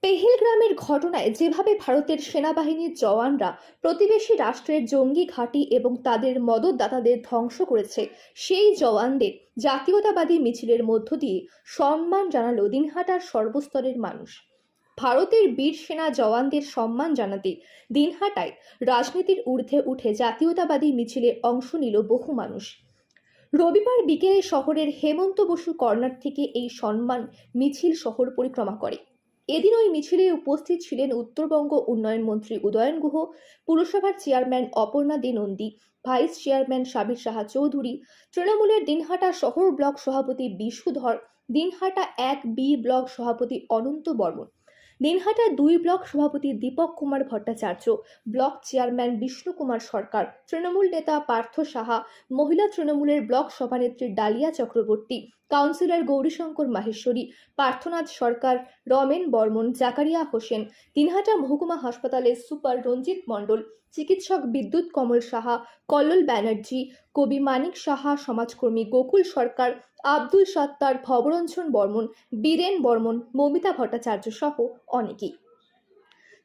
পেহেলগ্রামের ঘটনায় যেভাবে ভারতের সেনাবাহিনীর জওয়ানরা প্রতিবেশী রাষ্ট্রের জঙ্গি ঘাঁটি এবং তাদের মদতদাতাদের ধ্বংস করেছে, সেই জওয়ানদের জাতীয়তাবাদী মিছিলের মধ্য দিয়ে সম্মান জানালো দিনহাটার সর্বস্তরের মানুষ। ভারতের বীর সেনা জওয়ানদের সম্মান জানাতে দিনহাটায় রাজনীতির ঊর্ধ্বে উঠে জাতীয়তাবাদী মিছিলে অংশ নিল বহু মানুষ। রবিবার বিকেলে শহরের হেমন্ত বসু কর্নার থেকে এই সম্মান মিছিল শহর পরিক্রমা করে। এদিন ওই মিছিলে উপস্থিত ছিলেন উত্তরবঙ্গ উন্নয়ন মন্ত্রী উদয়ন গুহ, পুরসভার চেয়ারম্যান অপর্ণা দে নন্দী, ভাইস চেয়ারম্যান সাবির সাহা চৌধুরী, তৃণমূলের দিনহাটা শহর ব্লক সভাপতি বিশু ধর, দিনহাটা 1B ব্লক সভাপতি অনন্ত বর্মন, দিনহাটা 2 ব্লক সভাপতি দীপক কুমার ভট্টাচার্য, ব্লক চেয়ারম্যান বিষ্ণু কুমার সরকার, তৃণমূল নেতা পার্থ সাহা, মহিলা তৃণমূলের ব্লক সভানেত্রী ডালিয়া চক্রবর্তী, কাউন্সিলর গৌরীশঙ্কর মাহেশ্বরী, পার্থনাথ সরকার, রমেন বর্মন, জাকারিয়া হোসেন, দিনহাটা মহকুমা হাসপাতালের সুপার রঞ্জিত মণ্ডল, চিকিৎসক বিদ্যুৎ কমল সাহা, কল্লোল ব্যানার্জি, কবি মানিক সাহা, সমাজকর্মী গোকুল সরকার, আব্দুল সত্তার, ভবরঞ্জন বর্মন, বীরেন বর্মন, মমিতা ভট্টাচার্য সহ অনেকেই।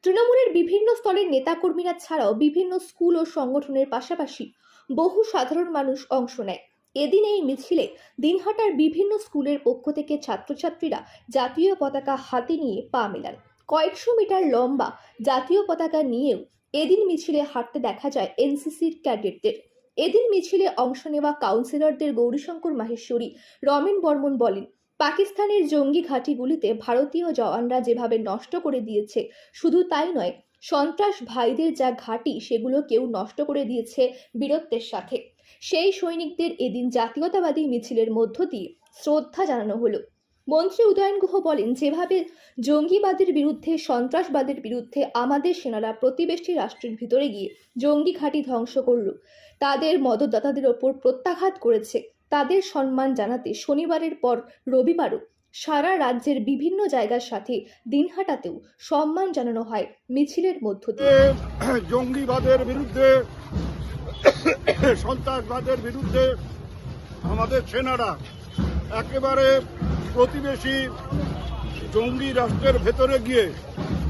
তৃণমূলের বিভিন্ন স্তরের নেতাকর্মীরা ছাড়াও বিভিন্ন স্কুল ও সংগঠনের পাশাপাশি বহু সাধারণ মানুষ অংশ নেয়। এদিন এই মিছিলে দিনহাটার বিভিন্ন স্কুলের পক্ষ থেকে ছাত্রছাত্রীরা জাতীয় পতাকা হাতে নিয়ে পা মেলান। কয়েকশো মিটার লম্বা জাতীয় পতাকা নিয়েও এদিন মিছিলে হাঁটতে দেখা যায় এনসিসির ক্যাডেটদের। এদিন মিছিলে অংশ নেওয়া কাউন্সিলরদের গৌরীশঙ্কর মাহেশ্বরী, রমেন বর্মন বলেন, পাকিস্তানের জঙ্গি ঘাঁটিগুলিতে ভারতীয় জওয়ানরা যেভাবে নষ্ট করে দিয়েছে, শুধু তাই নয়, সন্ত্রাস ভাইদের যা ঘাঁটি সেগুলো কেউ নষ্ট করে দিয়েছে বীরত্বের সাথে। সেই সৈনিকদের এদিন জাতীয়তাবাদী মিছিলের মধ্য দিয়ে শ্রদ্ধা জানানো হলো। মন্ত্রী উদয়ন গুহ বলেন, যেভাবে জঙ্গিবাদের বিরুদ্ধে, সন্ত্রাসবাদের বিরুদ্ধে আমাদের সেনারা প্রতিবেশী রাষ্ট্রের ভিতরে গিয়ে জঙ্গি ঘাঁটি ধ্বংস করল, তাদের মদতদাতাদের ওপর প্রত্যাঘাত করেছে, তাদের সম্মান জানাতে শনিবারের পর রবিবারও সারা রাজ্যের বিভিন্ন জায়গার সাথে দিনহাটাতেও সম্মান জানানো হয় মিছিলের মধ্য দিয়ে। জঙ্গিবাদের বিরুদ্ধে, সন্ত্রাসবাদের বিরুদ্ধে আমাদের সেনারা একেবারে প্রতিবেশী জঙ্গি রাষ্ট্রের ভেতরে গিয়ে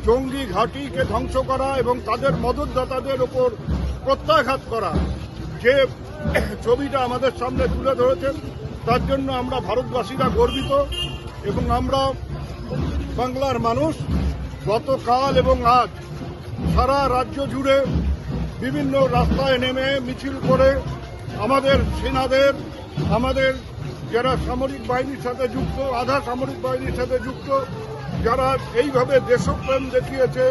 জঙ্গি ঘাঁটিকে ধ্বংস করা এবং তাদের মদতদাতাদের ওপর প্রত্যাঘাত করা, যে ছবিটা আমাদের সামনে তুলে ধরেছেন, তার জন্য আমরা ভারতবাসীরা গর্বিত। এবং আমরা বাংলার মানুষ গতকাল এবং আজ সারা রাজ্য জুড়ে বিভিন্ন রাস্তায় নেমে মিছিল করে আমাদের সেনাদের, আমাদের যারা সামরিক বাহিনীর সাথে যুক্ত, আধা সামরিক বাহিনীর সাথে যুক্ত, যারা এইভাবে দেশপ্রেম দেখিয়েছে,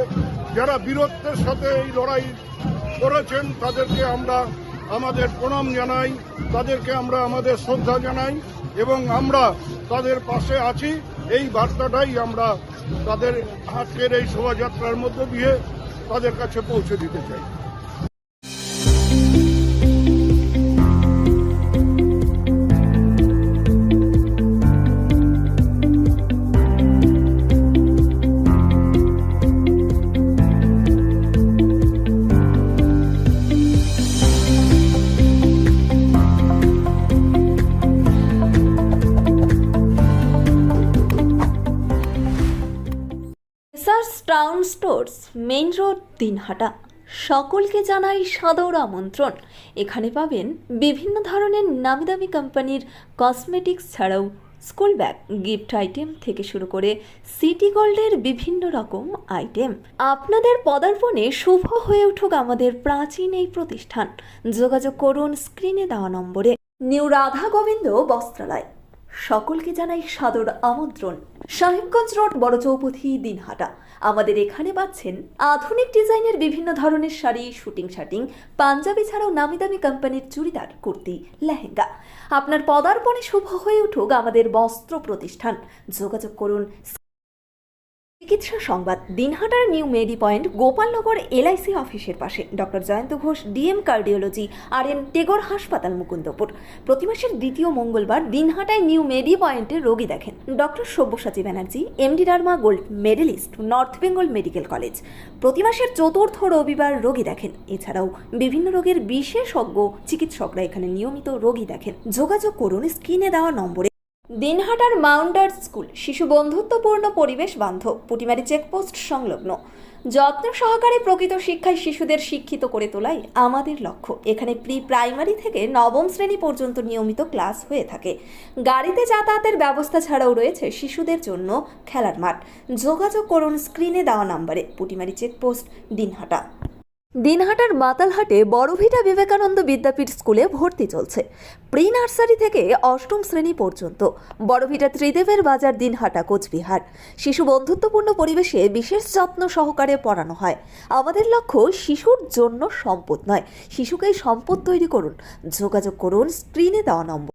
যারা বীরত্বের সাথে এই লড়াই করেছেন, তাদেরকে আমরা আমাদের প্রণাম জানাই, তাদেরকে আমরা আমাদের শ্রদ্ধা জানাই এবং আমরা তাদের পাশে আছি। এই বার্তাটাই আমরা তাদের আজকের এই শোভাযাত্রার মধ্য দিয়ে তাদের কাছে পৌঁছে দিতে চাই। Town stores, main road, Dinhata. সকলকে জানাই সাদর আমন্ত্রণ। এখানে পাবেন বিভিন্ন ধরনের নামিদামি কোম্পানির কসমেটিক্স ছাড়াও স্কুল ব্যাগ, গিফট আইটেম থেকে শুরু করে সিটি গোল্ডের বিভিন্ন রকম আইটেম। আপনাদের পদার্পণে শুভ হয়ে উঠুক আমাদের প্রাচীন এই প্রতিষ্ঠান। যোগাযোগ করুন স্ক্রিনে দেওয়া নম্বরে। নিউ রাধা গোবিন্দ বস্ত্রালয়, সকলকে জানাই সাদর আমন্ত্রণ। সাহেবগঞ্জ রোড, বড় চৌপথি, দিনহাটা। আমাদের এখানে পাচ্ছেন আধুনিক ডিজাইনের বিভিন্ন ধরনের শাড়ি, শুটিং শার্টিং, পাঞ্জাবি ছাড়াও নামি দামি কোম্পানির চুড়িদার, কুর্তি, লেহেঙ্গা। আপনার পদার্পণে শুভ হয়ে উঠুক আমাদের বস্ত্র প্রতিষ্ঠান। যোগাযোগ করুন। চিকিৎসা সংবাদ। দিনহাটার নিউ মেডি পয়েন্ট গোপালনগর এলআইসি অফিসের পাশে doctor Jayanta Ghosh DM cardiology RN Tagore হাসপাতাল মুকুন্দপুর। প্রতি মাসের দ্বিতীয় মঙ্গলবার দিনহাটায় নিউ মেডি পয়েন্টে রোগী দেখেন doctor Sabyasachi Banerjee, MD derma gold medalist, north Bengal medical college. প্রতি মাসের চতুর্থ রবিবার রোগী দেখেন। এছাড়াও বিভিন্ন রোগের বিশেষজ্ঞ চিকিৎসকরা এখানে নিয়মিত রোগী দেখেন। যোগাযোগ করুন স্ক্রিনে দেওয়া নম্বরে। দিনহাটার মাউন্টার স্কুল শিশু বন্ধুত্বপূর্ণ পরিবেশ বান্ধব, পুটিমারি চেকপোস্ট সংলগ্ন। যত্ন সহকারে প্রকৃত শিক্ষায় শিশুদের শিক্ষিত করে তোলাই আমাদের লক্ষ্য। এখানে প্রাইমারি থেকে নবম শ্রেণী পর্যন্ত নিয়মিত ক্লাস হয়ে থাকে। গাড়িতে যাতায়াতের ব্যবস্থা ছাড়াও রয়েছে শিশুদের জন্য খেলার মাঠ। যোগাযোগ করুন স্ক্রিনে দেওয়া নম্বরে। পুটিমারি চেকপোস্ট, দিনহাটা। দিনহাটার মাতালহাটে বড়ভিটা বিবেকানন্দ বিদ্যাপীঠ স্কুলে ভর্তি চলছে। প্রি নার্সারি থেকে অষ্টম শ্রেণী পর্যন্ত। বড়ভিটা ত্রিদেবের বাজার, দিনহাটা, কোচবিহার। শিশু বন্ধুত্বপূর্ণ পরিবেশে বিশেষ যত্ন সহকারে পড়ানো হয়। আমাদের লক্ষ্য শিশুর জন্য সম্পদ নয়, শিশুকেই সম্পদ তৈরি করুন। যোগাযোগ করুন স্ক্রিনে দেওয়া নম্বর।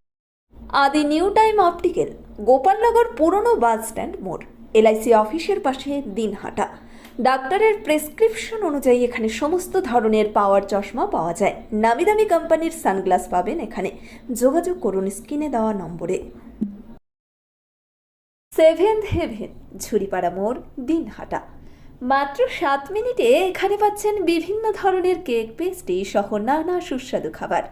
আদি নিউ টাইম অপটিক্যাল, গোপালনগর পুরনো বাস স্ট্যান্ড মোড়, LIC অফিসের পাশে, দিনহাটা। ডাক্তারের প্রেসক্রিপশন অনুযায়ী এখানে সমস্ত ধরনের পাওয়ার চশমা পাওয়া যায়। নামি দামি কোম্পানির সানগ্লাস পাবেন এখানে। যোগাযোগ করুন স্ক্রিনে দেওয়া নম্বরে। সেভেন্থ হেভেন, ঝুড়িপাড়া মোড়, দিনহাটা। মাত্র 7 মিনিটে এখানে পাচ্ছেন বিভিন্ন ধরনের কেক, পেস্ট্রি সহ নানা সুস্বাদু খাবার।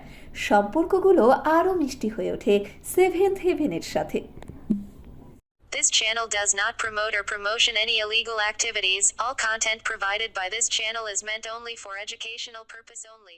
সম্পর্কগুলো আরও মিষ্টি হয়ে ওঠে সেভেন্থ হেভেনের সাথে। This channel does not promote or promotion any illegal activities. All content provided by this channel is meant only for educational purpose only.